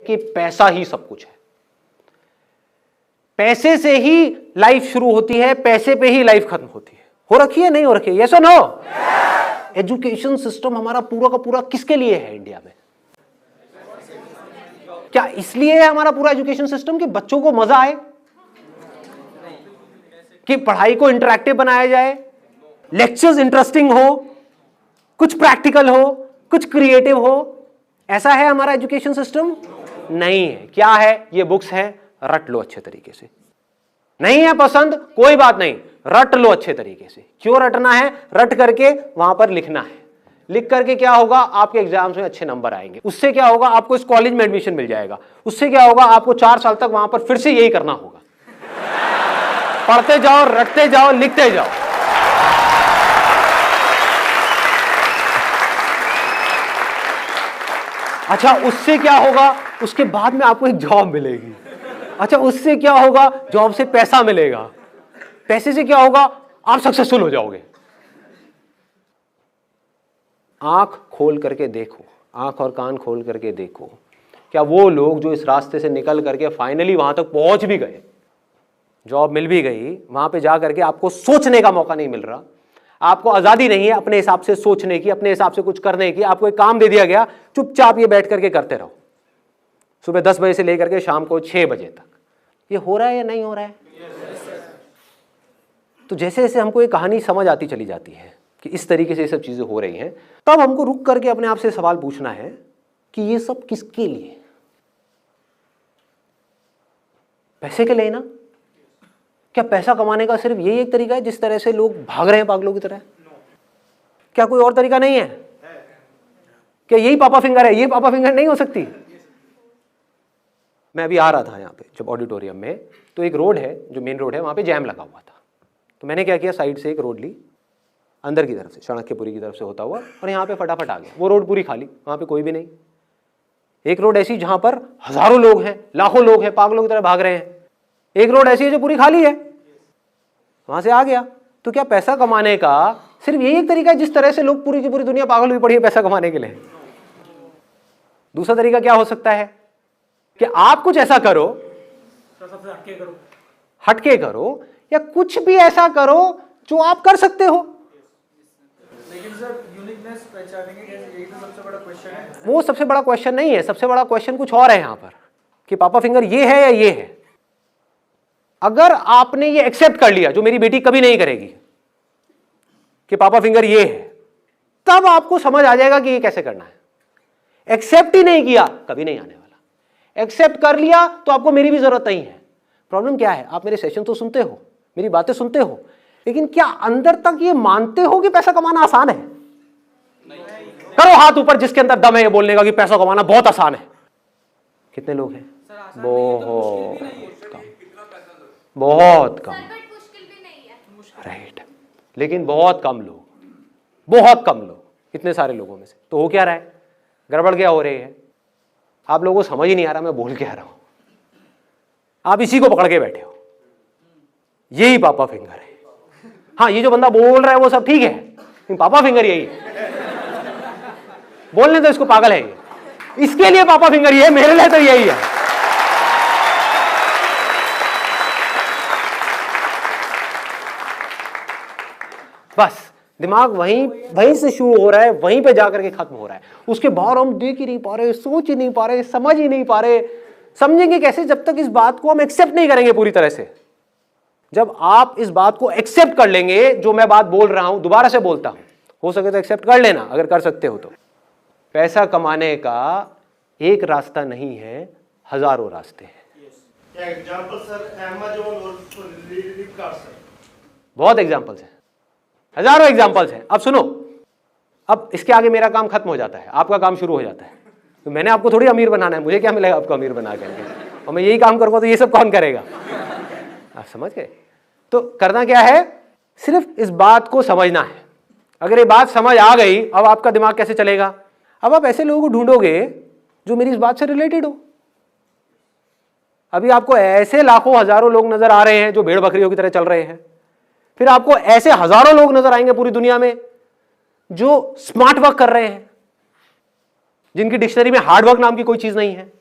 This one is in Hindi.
कि पैसा ही सब कुछ है, पैसे से ही लाइफ शुरू होती है, पैसे पे ही लाइफ खत्म होती है। हो रखी है, नहीं हो रखी है? यस और नो? एजुकेशन सिस्टम हमारा पूरा का पूरा किसके लिए है इंडिया में? क्या इसलिए है हमारा पूरा एजुकेशन सिस्टम कि बच्चों को मजा आए, कि पढ़ाई को इंटरैक्टिव बनाया जाए, लेक्चर्स इंटरेस्टिंग हो, कुछ प्रैक्टिकल हो, कुछ क्रिएटिव हो? ऐसा है हमारा एजुकेशन सिस्टम? नहीं है। क्या है? ये बुक्स है, रट लो अच्छे तरीके से। नहीं है पसंद, कोई बात नहीं, रट लो अच्छे तरीके से। क्यों रटना है? रट करके वहां पर लिखना है। लिख करके क्या होगा? आपके एग्जाम्स में अच्छे नंबर आएंगे। उससे क्या होगा? आपको इस कॉलेज में एडमिशन मिल जाएगा। उससे क्या होगा? आपको 4 साल तक वहां पर फिर से यही करना होगा, पढ़ते जाओ, रटते जाओ, लिखते जाओ। अच्छा, उससे क्या होगा? उसके बाद में आपको एक जॉब मिलेगी। अच्छा, उससे क्या होगा? जॉब से पैसा मिलेगा। पैसे से क्या होगा? आप सक्सेसफुल हो जाओगे। आंख खोल करके देखो, आंख और कान खोल करके देखो, क्या वो लोग जो इस रास्ते से निकल करके फाइनली वहां तक पहुंच भी गए, जॉब मिल भी गई, वहां पे जा करके आपको सोचने का मौका नहीं मिल रहा, आपको आजादी नहीं है अपने हिसाब से सोचने की, अपने हिसाब से कुछ करने की, आपको एक काम दे दिया गया, चुपचाप ये बैठ करके करते रहो, सुबह 10 बजे से लेकर के शाम को 6 बजे तक। ये हो रहा है या नहीं हो रहा है? तो जैसे जैसे हमको ये कहानी समझ आती चली जाती है कि इस तरीके से ये सब चीजें हो रही हैं, तब हमको रुक करके अपने आप से सवाल पूछना है कि ये सब किसके लिए? पैसे के लिए ना? क्या पैसा कमाने का सिर्फ यही एक तरीका है जिस तरह से लोग भाग रहे हैं पागलों की तरह? क्या कोई और तरीका नहीं है? क्या यही पापा फिंगर है? ये पापा फिंगर नहीं हो सकती? मैं अभी आ रहा था यहाँ पे जब ऑडिटोरियम में, तो एक रोड है जो मेन रोड है, वहाँ पे जैम लगा हुआ था। तो मैंने क्या किया, साइड से एक रोड ली, अंदर की तरफ से, चाणक्यपुरी की तरफ से होता हुआ, और यहाँ पे फटाफट आ गया। वो रोड पूरी खाली, वहाँ पे कोई भी नहीं। एक रोड ऐसी जहाँ पर हजारों लोग हैं, लाखों लोग हैं, पागलों की तरह भाग रहे हैं। एक रोड ऐसी है जो पूरी खाली है, वहाँ से आ गया। तो क्या पैसा कमाने का सिर्फ यही एक तरीका है जिस तरह से लोग पूरी की पूरी दुनिया पागल हुई पड़ी है पैसा कमाने के लिए? दूसरा तरीका क्या हो सकता है कि आप कुछ ऐसा करो, हटके करो, या कुछ भी ऐसा करो जो आप कर सकते हो। लेकिन सर यूनिकनेस पहचानेंगे कैसे? यही तो सबसे बड़ा क्वेश्चन है। वो सबसे बड़ा क्वेश्चन नहीं है, सबसे बड़ा क्वेश्चन कुछ और है यहाँ पर कि पापा फिंगर ये है या ये है। अगर आपने ये एक्सेप्ट कर लिया, जो मेरी बेटी कभी नहीं करेगी, कि पापा फिंगर ये है, तब आपको समझ आ जाएगा कि ये कैसे करना है। एक्सेप्ट ही नहीं किया, कभी नहीं आने वाला। एक्सेप्ट कर लिया तो आपको मेरी भी जरूरत नहीं है। प्रॉब्लम क्या है? आप मेरे सेशन तो सुनते हो, मेरी बातें सुनते हो, लेकिन क्या अंदर तक ये मानते हो कि पैसा कमाना आसान है? करो हाथ ऊपर जिसके अंदर दम है ये बोलने का कि पैसा कमाना बहुत आसान है। कितने लोग हैं? बहुत कम, बहुत कम। राइट, लेकिन बहुत कम लोग, बहुत कम लोग, इतने सारे लोगों में से। तो हो क्या रहा है? गड़बड़ क्या हो रही है? आप लोगों को समझ ही नहीं आ रहा मैं बोल क्या रहा हूं। आप इसी को पकड़ के बैठे हो, यही पापा फिंगर है। हाँ, ये जो बंदा बोल रहा है वो सब ठीक है, लेकिन पापा फिंगर यही है। बोलने तो इसको पागल है ये, इसके लिए पापा फिंगर ये है, मेरे लिए तो यही है। बस दिमाग वहीं से शुरू हो रहा है, वहीं पे जाकर के खत्म हो रहा है। उसके बाहर हम देख ही नहीं पा रहे, सोच ही नहीं पा रहे, समझ ही नहीं पा रहे। समझेंगे कैसे जब तक इस बात को हम एक्सेप्ट नहीं करेंगे पूरी तरह से। जब आप इस बात को एक्सेप्ट कर लेंगे, जो मैं बात बोल रहा हूं दोबारा से बोलता हूं, हो सके तो एक्सेप्ट कर लेना अगर कर सकते हो तो। पैसा कमाने का एक रास्ता नहीं है, हजारों रास्ते हैं। एग्जांपल सर, अमेज़न और फ्लिपकार्ट सर, बहुत एग्जांपल्स हैं, हजारों एग्जांपल्स हैं। अब सुनो, अब इसके आगे मेरा काम खत्म हो जाता है, आपका काम शुरू हो जाता है। तो मैंने आपको थोड़ी अमीर बनाना है, मुझे क्या मिलेगा आपको अमीर बना करके? और मैं यही काम करूंगा तो ये सब कौन करेगा? आप समझ गए? तो करना क्या है? सिर्फ इस बात को समझना है। अगर ये बात समझ आ गई, अब आपका दिमाग कैसे चलेगा? अब आप ऐसे लोगों को ढूंढोगे जो मेरी इस बात से रिलेटेड हो। अभी आपको ऐसे लाखों हजारों लोग नजर आ रहे हैं जो भेड़ बकरियों की तरह चल रहे हैं, फिर आपको ऐसे हजारों लोग नजर आएंगे पूरी दुनिया में जो स्मार्ट वर्क कर रहे हैं, जिनकी डिक्शनरी में हार्ड वर्क नाम की कोई चीज नहीं है।